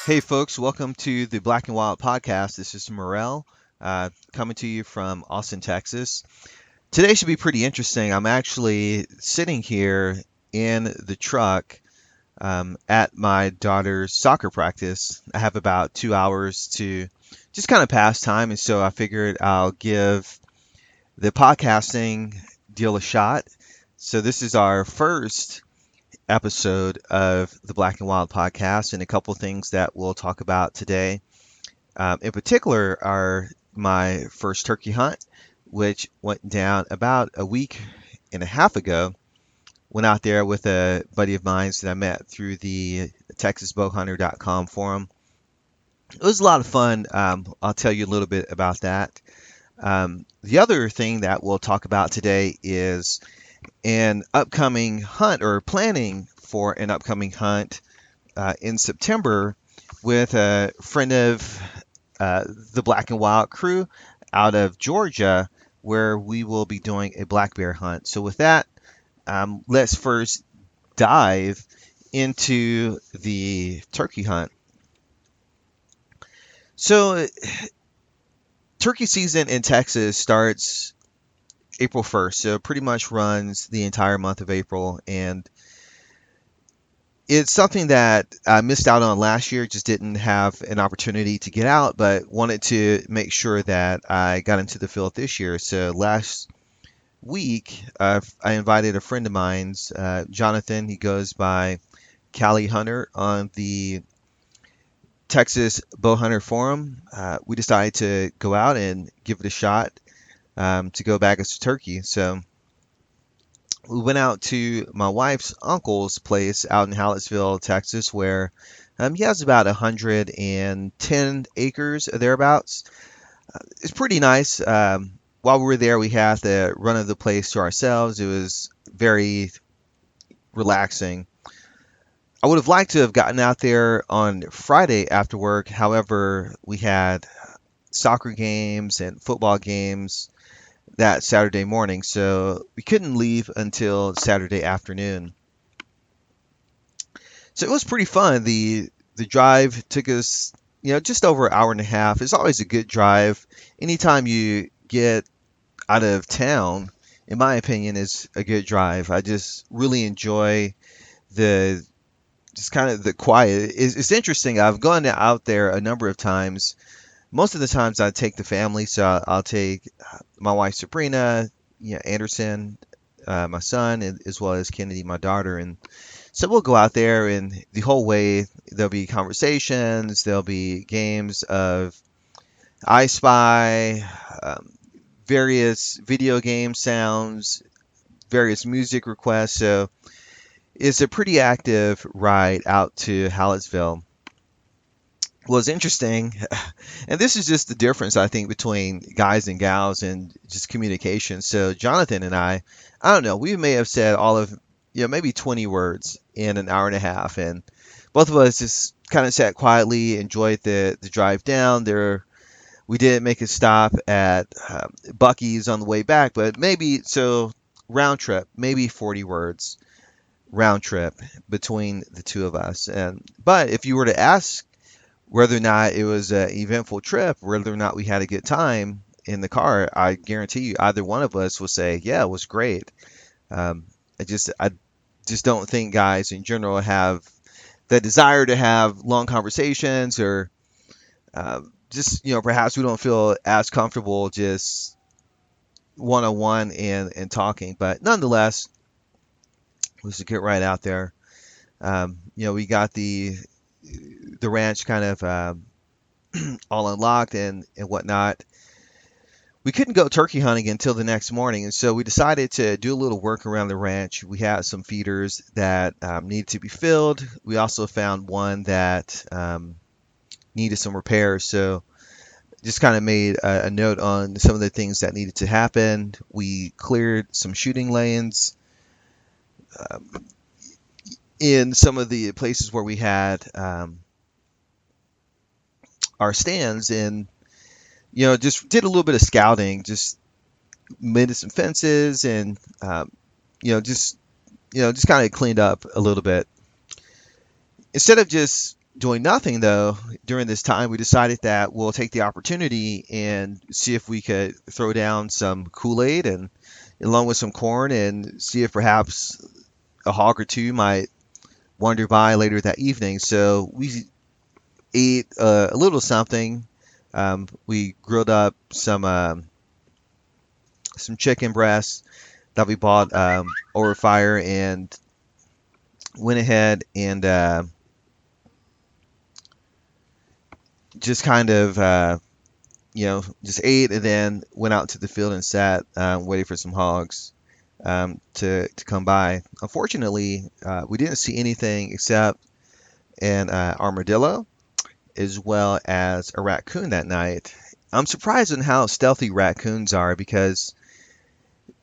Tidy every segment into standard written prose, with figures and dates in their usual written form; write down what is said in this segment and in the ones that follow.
Hey, folks, welcome to the Black and Wild podcast. This is Morel coming to you from Austin, Texas. Today should be pretty interesting. I'm actually sitting here in the truck at my daughter's soccer practice. I have about 2 hours to just kind of pass time, and so I figured I'll give the podcasting deal a shot. So, this is our first episode of the Black and Wild podcast, and a couple things that we'll talk about today. In particular, are my first turkey hunt, which went down about a week and a half ago. Went out there with a buddy of mine that I met through the TexasBowhunter.com forum. It was a lot of fun. I'll tell you a little bit about that. The other thing that we'll talk about today is an upcoming hunt or planning for an upcoming hunt in September with a friend of the Black and Wild crew out of Georgia, where we will be doing a black bear hunt. So, with that, let's first dive into the turkey hunt. So, turkey season in Texas starts April 1st, so it pretty much runs the entire month of April, and it's something that I missed out on last year, just didn't have an opportunity to get out, but wanted to make sure that I got into the field this year. So last week, I invited a friend of mine's, Jonathan. He goes by Cali Hunter on the Texas Bowhunter Forum. We decided to go out and give it a shot to go bag us a turkey. So we went out to my wife's uncle's place out in Hallettsville, Texas, where he has about 110 acres or thereabouts. It's pretty nice. While we were there, we had the run of the place to ourselves. It was very relaxing. I would have liked to have gotten out there on Friday after work. However, we had soccer games and football games that Saturday morning, so we couldn't leave until Saturday afternoon. So it was pretty fun. The drive took us, just over an hour and a half. It's always a good drive. Anytime you get out of town, in my opinion, is a good drive. I just really enjoy the just kind of the quiet. It's interesting. I've gone out there a number of times. Most of the times I take the family, so I'll take my wife Sabrina, Anderson, my son, and as well as Kennedy, my daughter, and so we'll go out there, and the whole way there'll be conversations, there'll be games of I Spy, various video game sounds, various music requests. So it's a pretty active ride out to Hallettsville. Was interesting, and this is just the difference I think between guys and gals and just communication. So Jonathan and I don't know, we may have said all of maybe 20 words in an hour and a half, and both of us just kind of sat quietly, enjoyed the drive down there. We did make a stop at Bucky's on the way back, but maybe so round trip, maybe 40 words round trip between the two of us. And but if you were to ask whether or not it was an eventful trip, whether or not we had a good time in the car, I guarantee you either one of us will say, yeah, it was great. Um, I just don't think guys in general have the desire to have long conversations, or just perhaps we don't feel as comfortable just one on one and talking. But nonetheless, let's get right out there. We got the ranch kind of all unlocked and whatnot. We couldn't go turkey hunting until the next morning, and so we decided to do a little work around the ranch. We had some feeders that needed to be filled. We also found one that needed some repairs, so just kind of made a note on some of the things that needed to happen. We cleared some shooting lanes um, in some of the places where we had our stands, and just did a little bit of scouting, just made some fences, and you know, just just kind of cleaned up a little bit instead of just doing nothing though during this time, we decided that we'll take the opportunity and see if we could throw down some Kool-Aid and along with some corn and see if perhaps a hog or two might wander by later that evening. So we ate a little something. We grilled up some chicken breasts that we bought over fire and went ahead and just kind of just ate and then went out to the field and sat waiting for some hogs to come by. Unfortunately, we didn't see anything except an armadillo as well as a raccoon that night. I'm surprised on how stealthy raccoons are because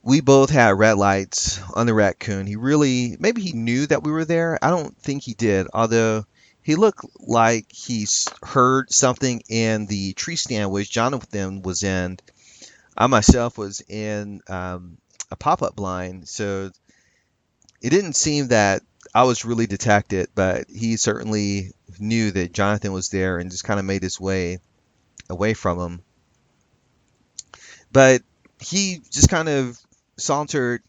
we both had red lights on the raccoon. He really, maybe he knew that we were there. I don't think he did, although he looked like heard something in the tree stand which Jonathan was in. I myself was in a pop-up blind, so it didn't seem that I was really detected, but he certainly knew that Jonathan was there and just kind of made his way away from him. But he just kind of sauntered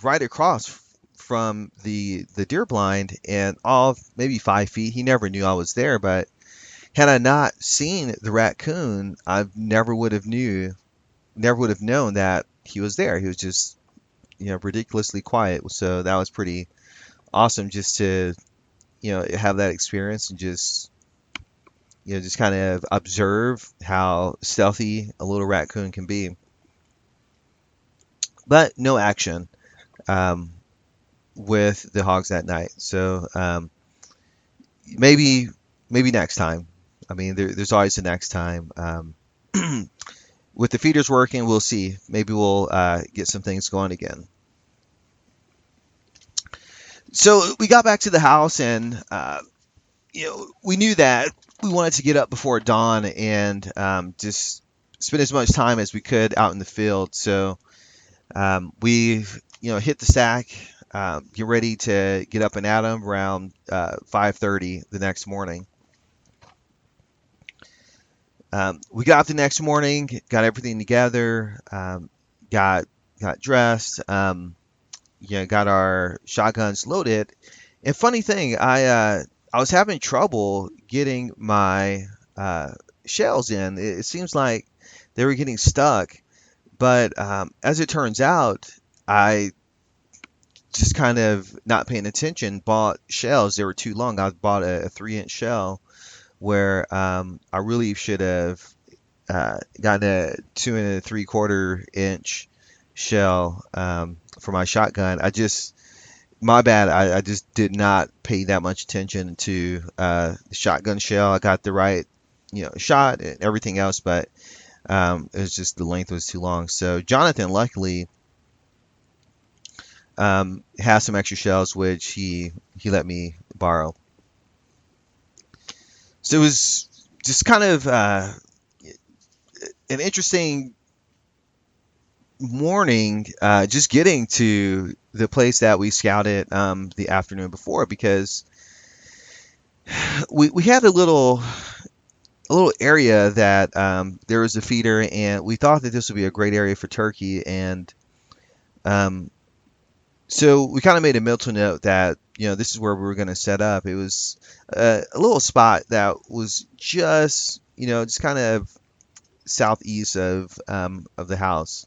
right across from the deer blind and all maybe 5 feet. He never knew I was there, but had I not seen the raccoon, I never would have known that he was there. He was just ridiculously quiet. So that was pretty awesome just to have that experience and just kind of observe how stealthy a little raccoon can be. But no action um, with the hogs that night. So maybe maybe next time. I mean, there's always a next time. With the feeders working, we'll see. Maybe we'll get some things going again. So we got back to the house, and we knew that we wanted to get up before dawn and just spend as much time as we could out in the field. So we hit the sack, get ready to get up and at 'em around 5:30 the next morning. We got up the next morning, got everything together, got got dressed, got our shotguns loaded. And funny thing, I was having trouble getting my shells in. It seems like they were getting stuck, but as it turns out, I just kind of not paying attention bought shells. They were too long. I bought a 3-inch shell where I really should have gotten a 2 and 3/4 inch shell for my shotgun. My bad. I just did not pay that much attention to the shotgun shell. I got the right, shot and everything else, but it was just the length was too long. So Jonathan, luckily, has some extra shells which he let me borrow. So it was just kind of an interesting morning, just getting to the place that we scouted the afternoon before because we had a little area that there was a feeder and we thought that this would be a great area for turkey and um, so we kind of made a mental note that this is where we were going to set up. It was a little spot that was just kind of southeast of the house.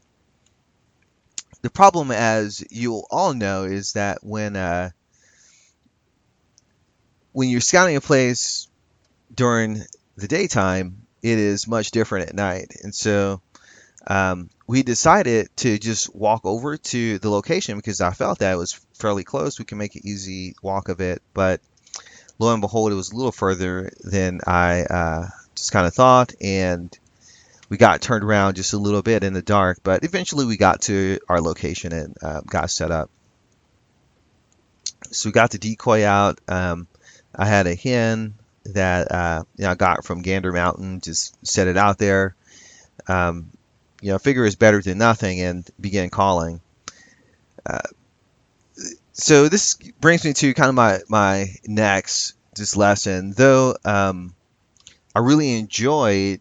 The problem, as you'll all know, is that when you're scouting a place during the daytime, it is much different at night. And so we decided to just walk over to the location because I felt that it was fairly close. We can make an easy walk of it, but lo and behold, it was a little further than I just kind of thought, and we got turned around just a little bit in the dark. But eventually, we got to our location and got set up. So we got the decoy out. I had a hen that I got from Gander Mountain. Just set it out there. Um, figure is better than nothing, and began calling. Uh, so this brings me to kind of my next this lesson. Though I really enjoyed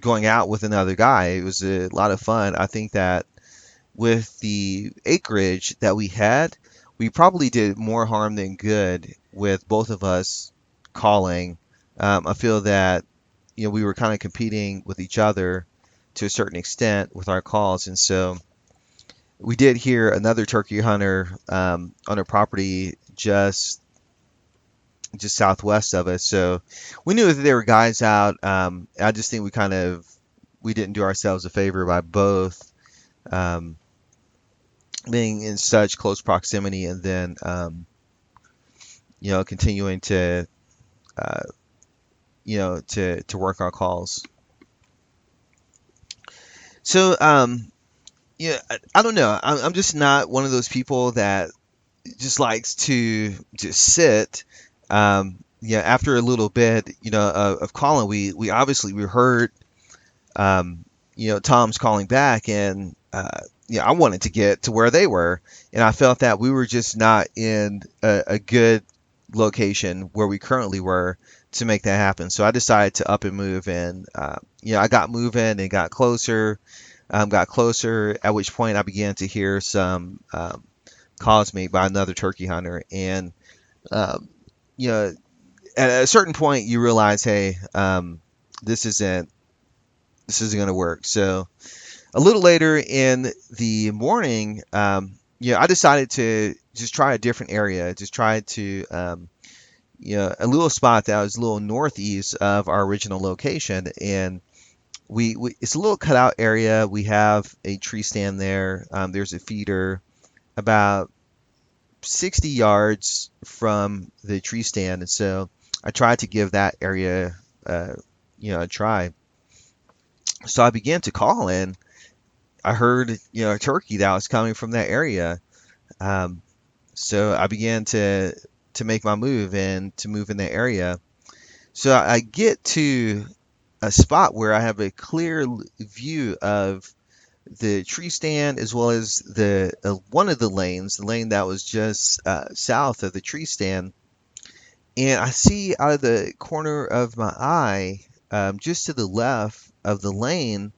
going out with another guy. It was a lot of fun. I think that with the acreage that we had, we probably did more harm than good with both of us calling. I feel that we were kind of competing with each other to a certain extent with our calls, and so we did hear another turkey hunter on a property just southwest of us. So we knew that there were guys out. I just think we didn't do ourselves a favor by both um, being in such close proximity, and then continuing to uh, to work our calls. So yeah, I don't know. I'm just not one of those people that just likes to just sit. Yeah, after a little bit, of calling, we obviously we heard, Tom's calling back, and I wanted to get to where they were, and I felt that we were just not in a good location where we currently were to make that happen. So I decided to up and move, and I got moving and got closer. At which point I began to hear some calls made by another turkey hunter, and um, you know, at a certain point you realize, hey, this isn't this isn't going to work. So a little later in the morning, I decided to just try a different area. Just try to, a little spot that was a little northeast of our original location, and we it's a little cutout area. We have a tree stand there. There's a feeder about 60 yards from the tree stand, and so I tried to give that area, a try. So I began to call, and I heard, a turkey that was coming from that area. Um, so I began to make my move and to move in that area. So I get to a spot where I have a clear view of the tree stand as well as the one of the lanes, the lane that was just south of the tree stand, and I see out of the corner of my eye, just to the left of the lane,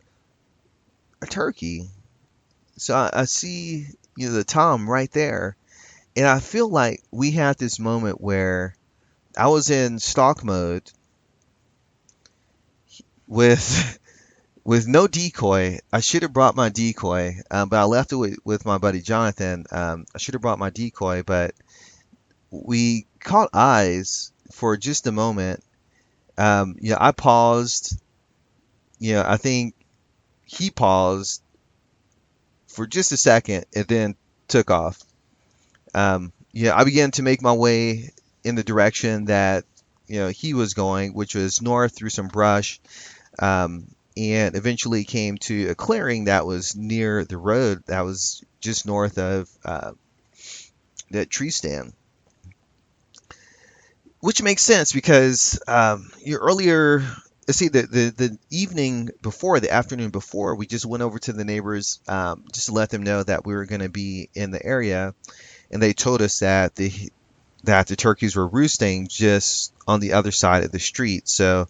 a turkey. So I see, the tom right there, and I feel like we had this moment where I was in stalk mode with with no decoy. I should have brought my decoy, but I left it with my buddy Jonathan. I should have brought my decoy, but we caught eyes for just a moment. I paused. I think he paused for just a second and then took off. I began to make my way in the direction that he was going, which was north through some brush, and eventually came to a clearing that was near the road that was just north of that tree stand, which makes sense because you earlier. Let's see, the evening before, the afternoon before, we just went over to the neighbors, just to let them know that we were going to be in the area, and they told us that the turkeys were roosting just on the other side of the street. So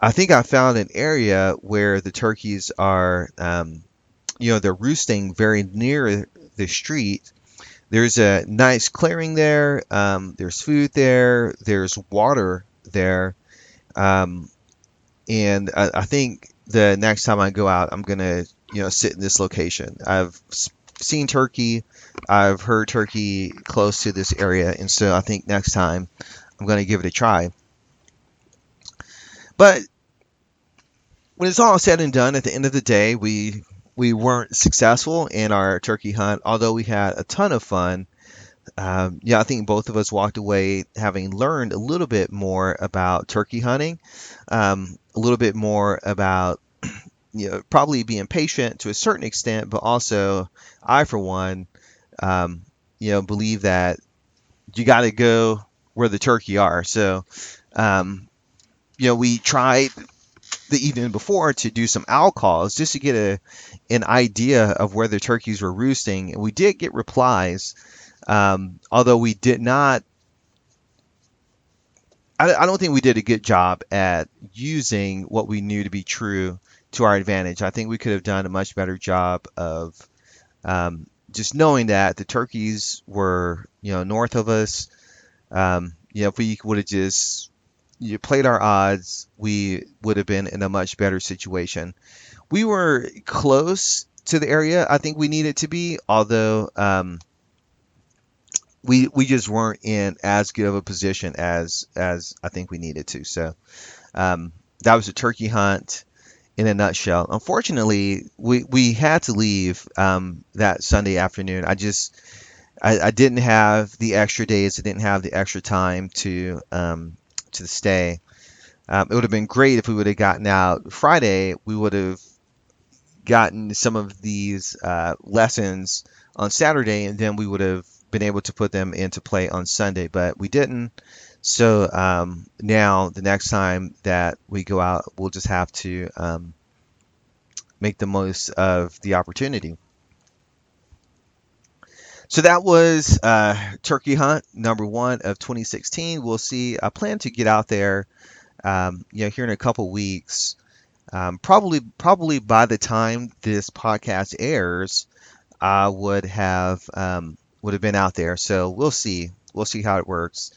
I think I found an area where the turkeys are, they're roosting very near the street. There's a nice clearing there. There's food there. There's water there. Um, and I think the next time I go out, I'm gonna, sit in this location. I've seen turkey. I've heard turkey close to this area, and so I think next time I'm gonna give it a try. But when it's all said and done, at the end of the day, we weren't successful in our turkey hunt, although we had a ton of fun. I think both of us walked away having learned a little bit more about turkey hunting, a little bit more about probably being patient to a certain extent, but also I, for one, believe that you got to go where the turkey are. So, we tried the evening before to do some owl calls just to get an idea of where the turkeys were roosting, and we did get replies. Although we did not I don't think we did a good job at using what we knew to be true to our advantage. I think we could have done a much better job of just knowing that the turkeys were, north of us. If we would have just played our odds, we would have been in a much better situation. We were close to the area I think we needed to be, although we just weren't in as good of a position as I think we needed to. So um, that was a turkey hunt in a nutshell. Unfortunately, we had to leave that Sunday afternoon. I didn't have the extra days. I didn't have the extra time to stay. It would have been great if we would have gotten out Friday. We would have gotten some of these lessons on Saturday, and then we would have been able to put them into play on Sunday, but we didn't. So now the next time that we go out, we'll just have to make the most of the opportunity. So that was turkey hunt number one of 2016. We'll see. I plan to get out there, here in a couple weeks. Probably by the time this podcast airs, I would have been out there. So we'll see. We'll see how it works.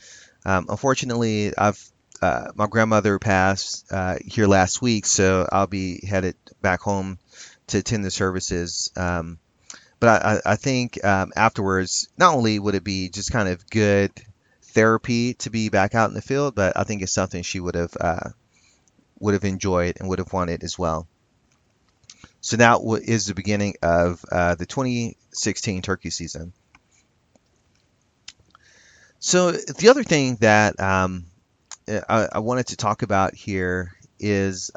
Unfortunately, I've my grandmother passed here last week, so I'll be headed back home to attend the services. But I think afterwards, not only would it be just kind of good therapy to be back out in the field, but I think it's something she would have enjoyed and would have wanted as well. So now is the beginning of the 2016 turkey season. So the other thing that I wanted to talk about here is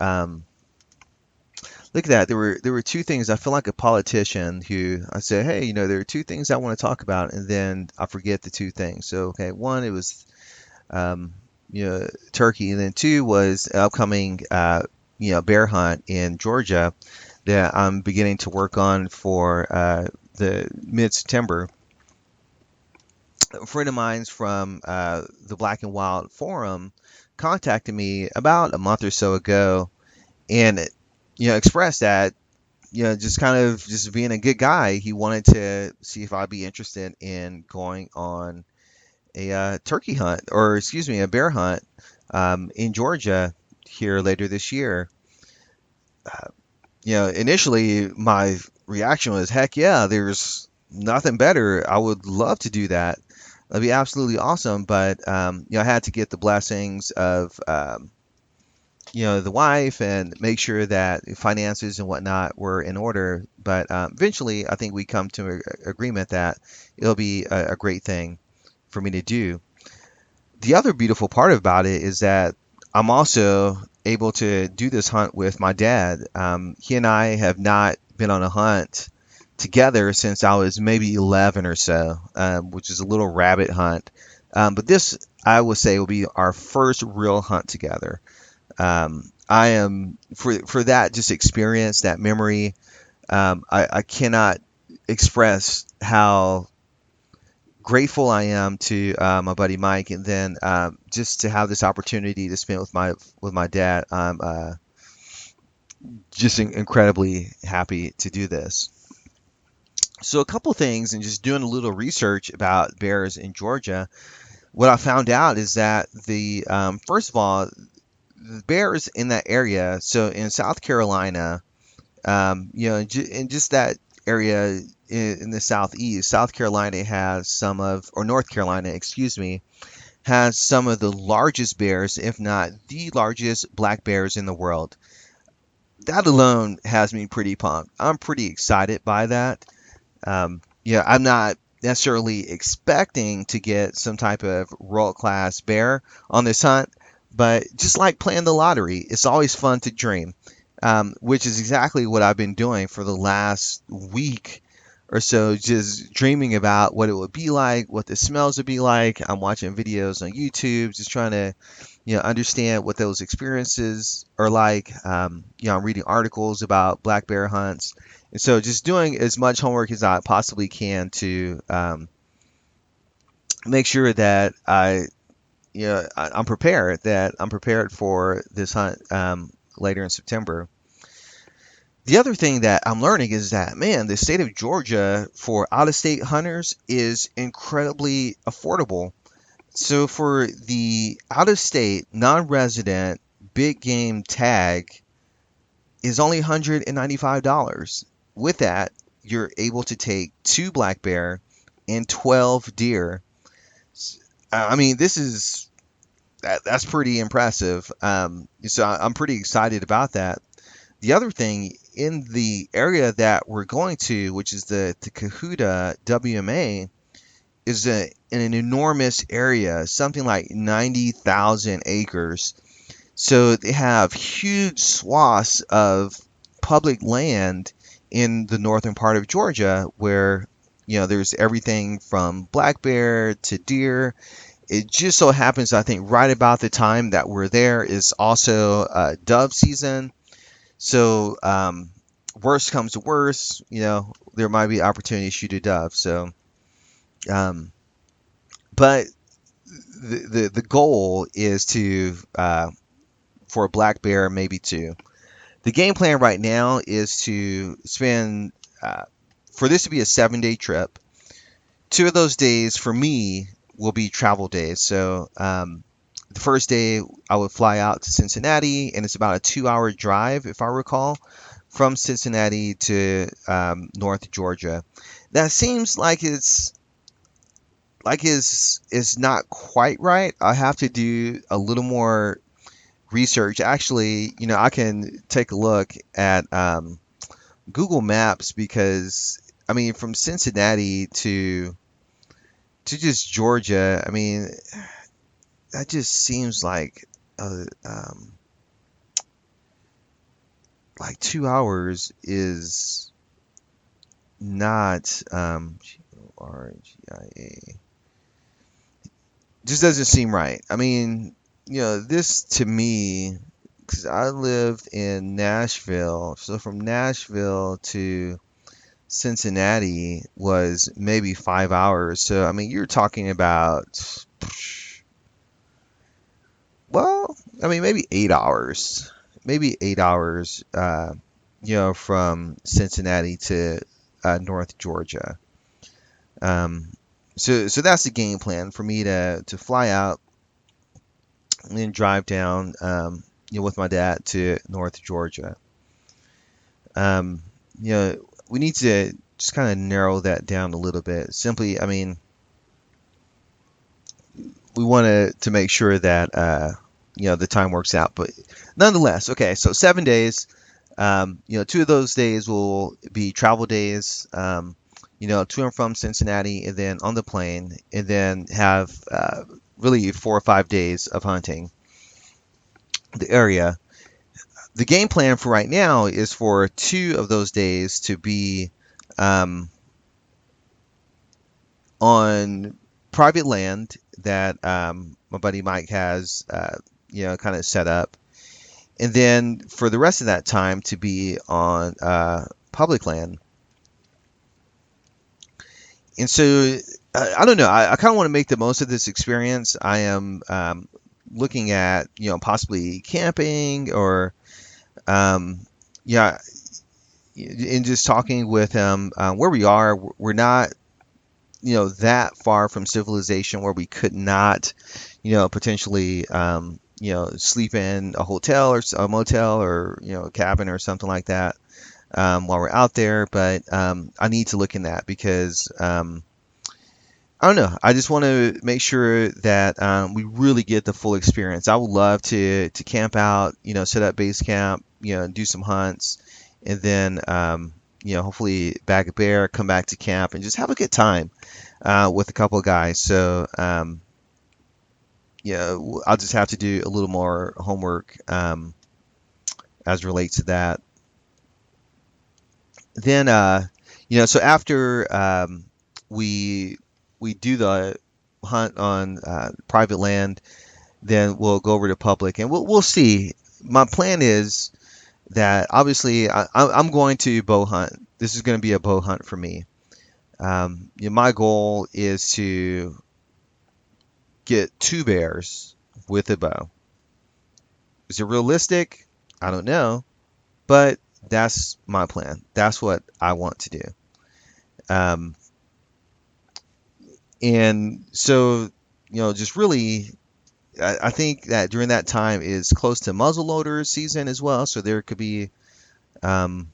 look at that. There were two things. I feel like a politician who I said, hey, there are two things I want to talk about, and then I forget the two things. So okay, one it was turkey, and then two was upcoming bear hunt in Georgia that I'm beginning to work on for the mid-September. A friend of mine's from the Black and Wild Forum contacted me about a month or so ago and expressed that just kind of just being a good guy, he wanted to see if I'd be interested in going on a turkey hunt, or excuse me, a bear hunt in Georgia here later this year. Initially my reaction was, heck yeah, there's nothing better. I would love to do that. That'd be absolutely awesome. But I had to get the blessings of the wife and make sure that finances and whatnot were in order. But eventually, I think we come to an agreement that it'll be a great thing for me to do. The other beautiful part about it is that I'm also able to do this hunt with my dad. He and I have not been on a hunt together since I was maybe 11 or so, which is a little rabbit hunt. But this, I would say, will be our first real hunt together. I am for that just experience, that memory. I cannot express how grateful I am to my buddy Mike, and then just to have this opportunity to spend with my dad. I'm just incredibly happy to do this. So a couple things, and just doing a little research about bears in Georgia, what I found out is that the first of all, the bears in that area. So in South Carolina, in just that area in the southeast, South Carolina has some of, or North Carolina, excuse me, has some of the largest bears, if not the largest black bears in the world. That alone has me pretty pumped. I'm pretty excited by that. I'm not necessarily expecting to get some type of world class bear on this hunt, but just like playing the lottery, it's always fun to dream, which is exactly what I've been doing for the last week or so, just dreaming about what it would be like, what the smells would be like. I'm watching videos on YouTube, just trying to, understand what those experiences are like. I'm reading articles about black bear hunts, and so just doing as much homework as I possibly can to make sure that I I'm prepared that I'm prepared for this hunt later in September. The other thing that I'm learning is that, man, the state of Georgia for out of state hunters is incredibly affordable. So for the out of state, non resident, big game tag is only $195. With that, you're able to take two black bear and 12 deer. I mean, that's pretty impressive. So I'm pretty excited about that. The other thing in the area that we're going to, which is the Cahuta WMA, is an enormous area, something like 90,000 acres. So they have huge swaths of public land in the northern part of Georgia where there's everything from black bear to deer. It just so happens, I think, right about the time that we're there is also dove season. So worst comes to worst, there might be opportunity to shoot a dove. So, um, but the goal is to for a black bear, maybe two. The game plan right now is to spend for this to be a 7-day trip. 2 of those days for me will be travel days. So the first day I would fly out to Cincinnati, and it's about a 2-hour drive, if I recall, from Cincinnati to North Georgia. That seems like it's not quite right. I have to do a little more research. Actually, I can take a look at Google Maps because I mean, from Cincinnati to just Georgia, I mean, that just seems like 2 hours is not Georgia. Just doesn't seem right. I mean, this to me, because I lived in Nashville, so from Nashville to Cincinnati was maybe 5 hours. So I mean, you're talking about, well, I mean, maybe 8 hours, maybe 8 hours. From Cincinnati to North Georgia. Um, so that's the game plan for me to fly out and then drive down, with my dad to North Georgia. Um, we need to just kind of narrow that down a little bit. Simply, I mean, we want to make sure that the time works out. But nonetheless, okay. So 7 days. 2 of those days will be travel days. To and from Cincinnati, and then on the plane, and then have really 4 or 5 days of hunting the area. The game plan for right now is for 2 of those days to be um, on private land that my buddy Mike has, kind of set up, and then for the rest of that time to be on public land. And so I don't know. I kind of want to make the most of this experience. I am looking at possibly camping or yeah, in just talking with him where we are. We're not that far from civilization where we could not potentially sleep in a hotel or a motel or a cabin or something like that while we're out there. But I need to look in that because I don't know. I just want to make sure that we really get the full experience. I would love to camp out, set up base camp, do some hunts, and then hopefully bag a bear, come back to camp, and just have a good time with a couple of guys. So I'll just have to do a little more homework as relates to that. Then so after we do the hunt on private land, then we'll go over to public, and we'll see. My plan is that obviously I'm going to bow hunt. This is going to be a bow hunt for me. My goal is to get 2 bears with a bow. Is it realistic? I don't know, but that's my plan. That's what I want to do. Um, and so, just really, I think that during that time is close to muzzleloader season as well. So there could be um,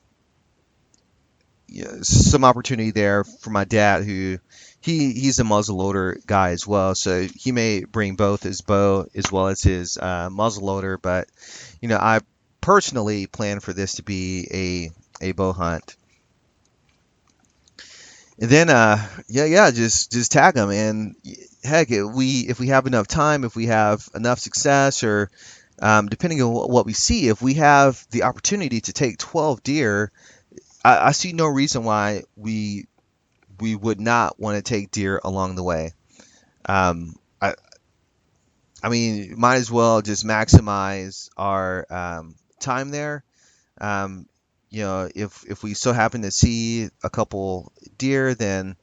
some opportunity there for my dad, who he's a muzzleloader guy as well. So he may bring both his bow as well as his muzzleloader. But I personally plan for this to be a bow hunt. And then, yeah, just tag them, and heck, if we have enough time, if we have enough success, or depending on what we see, if we have the opportunity to take 12 deer, I see no reason why we would not want to take deer along the way. Um, I I mean, might as well just maximize our time there. Um, if we so happen to see a couple deer, then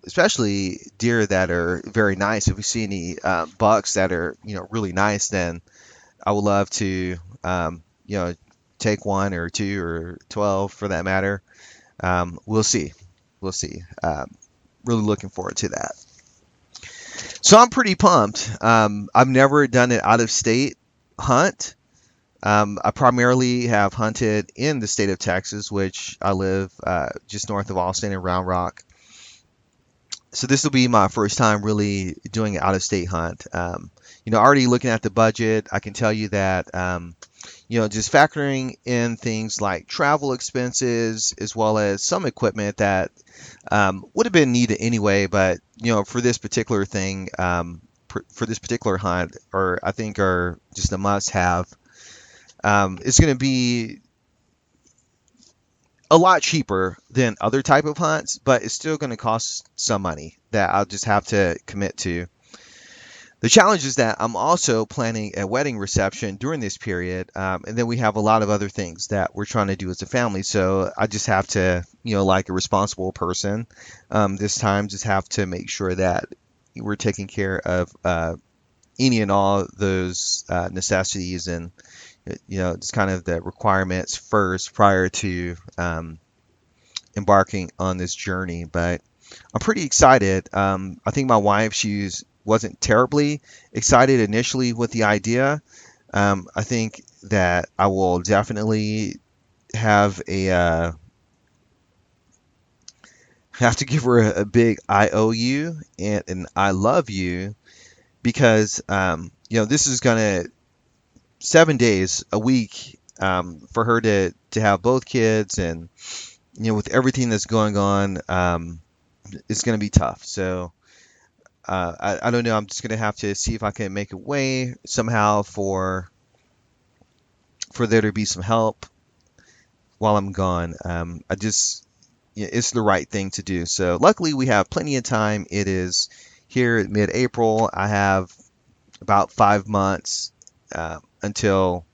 especially deer that are very nice. If we see any bucks that are really nice, then I would love to take one or two or 12 for that matter. We'll see. We'll see. Really looking forward to that. So I'm pretty pumped. I've never done an out of state hunt. I primarily have hunted in the state of Texas, which I live just north of Austin in Round Rock. So this will be my first time really doing an out-of-state hunt. Already looking at the budget, I can tell you that just factoring in things like travel expenses as well as some equipment that would have been needed anyway, but for this particular thing, for this particular hunt, or I think are just a must-have. It's going to be a lot cheaper than other type of hunts, but it's still going to cost some money that I'll just have to commit to. The challenge is that I'm also planning a wedding reception during this period, and then we have a lot of other things that we're trying to do as a family. So I just have to, like a responsible person, this time just have to make sure that we're taking care of any and all those necessities and just kind of the requirements first prior to embarking on this journey. But I'm pretty excited. I think my wife, wasn't terribly excited initially with the idea. I think that I will definitely have have to give her a big I owe you and an I love you, because this is gonna 7 days a week for her to have both kids, and with everything that's going on, it's going to be tough. So I don't know. I'm just going to have to see if I can make a way somehow for there to be some help while I'm gone. I just it's the right thing to do. So luckily we have plenty of time. It is here mid-April. I have about 5 months until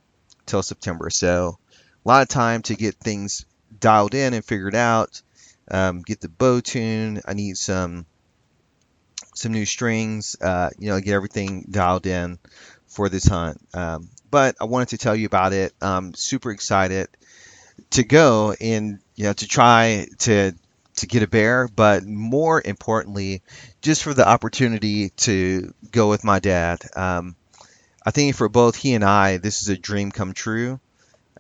September. So a lot of time to get things dialed in and figured out. Get the bow tuned. I need some new strings. Get everything dialed in for this hunt. But I wanted to tell you about it. I'm super excited to go and to try to get a bear, but more importantly, just for the opportunity to go with my dad. I think for both he and I, this is a dream come true.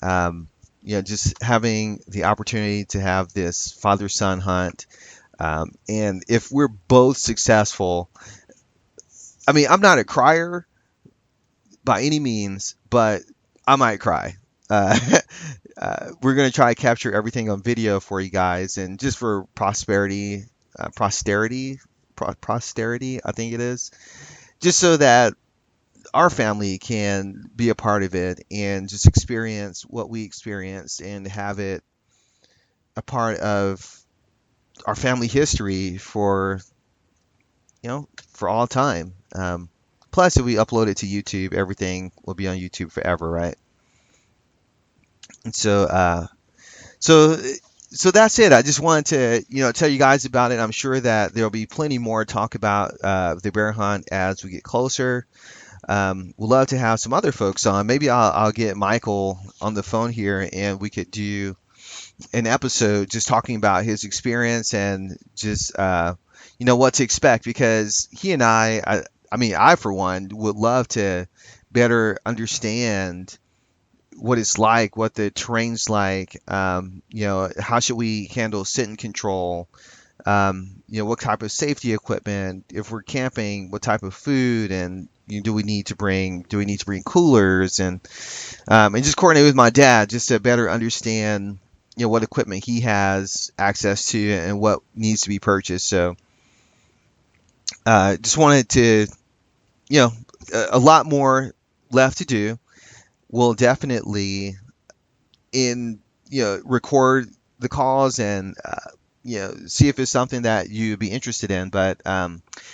Um, just having the opportunity to have this father-son hunt. And if we're both successful, I mean, I'm not a crier by any means, but I might cry. Uh, we're going to try to capture everything on video for you guys, and just for posterity, I think it is, just so that our family can be a part of it and just experience what we experienced and have it a part of our family history for all time. Plus, if we upload it to YouTube, everything will be on YouTube forever, right? And so So that's it. I just wanted to, tell you guys about it. I'm sure that there'll be plenty more to talk about the bear hunt as we get closer. We'd love to have some other folks on. Maybe I'll get Michael on the phone here and we could do an episode just talking about his experience and just, what to expect because he and I mean, I for one would love to better understand what it's like, what the terrain's like, how should we handle sit and control, what type of safety equipment, if we're camping, what type of food, and do we need to bring coolers and just coordinate with my dad just to better understand, what equipment he has access to and what needs to be purchased. So, just wanted to, you know, a lot more left to do. We'll definitely record the calls and see if it's something that you'd be interested in. But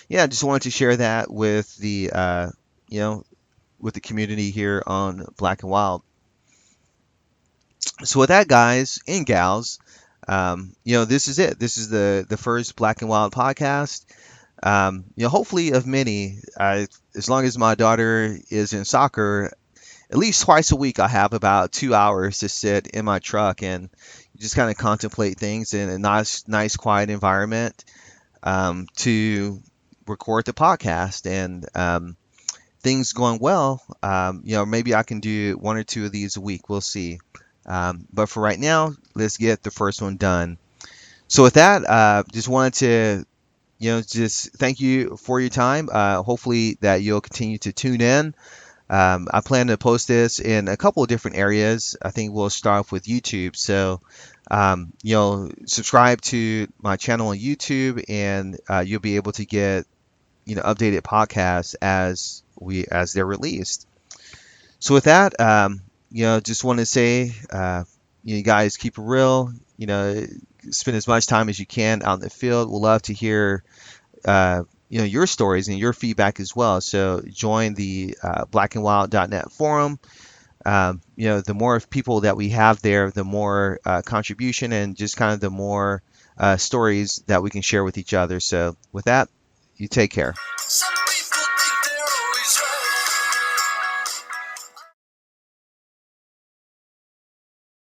yeah, just wanted to share that with you know with the community here on Black and Wild. So with that, guys and gals, this is it. This is the first Black and Wild podcast. Hopefully of many. As long as my daughter is in soccer, at least twice a week, I have about 2 hours to sit in my truck and just kind of contemplate things in a nice, quiet environment to record the podcast. And things going well, maybe I can do one or two of these a week. We'll see. But for right now, let's get the first one done. So with that, just wanted to, just thank you for your time. Hopefully that you'll continue to tune in. I plan to post this in a couple of different areas. I think we'll start off with YouTube. So, subscribe to my channel on YouTube, and you'll be able to get, updated podcasts as they're released. So with that, just want to say, you guys keep it real. Spend as much time as you can out in the field. We'll love to hear your stories and your feedback as well. So join the blackandwild.net forum. The more people that we have there, the more contribution and just kind of the more stories that we can share with each other. So with that, you take care.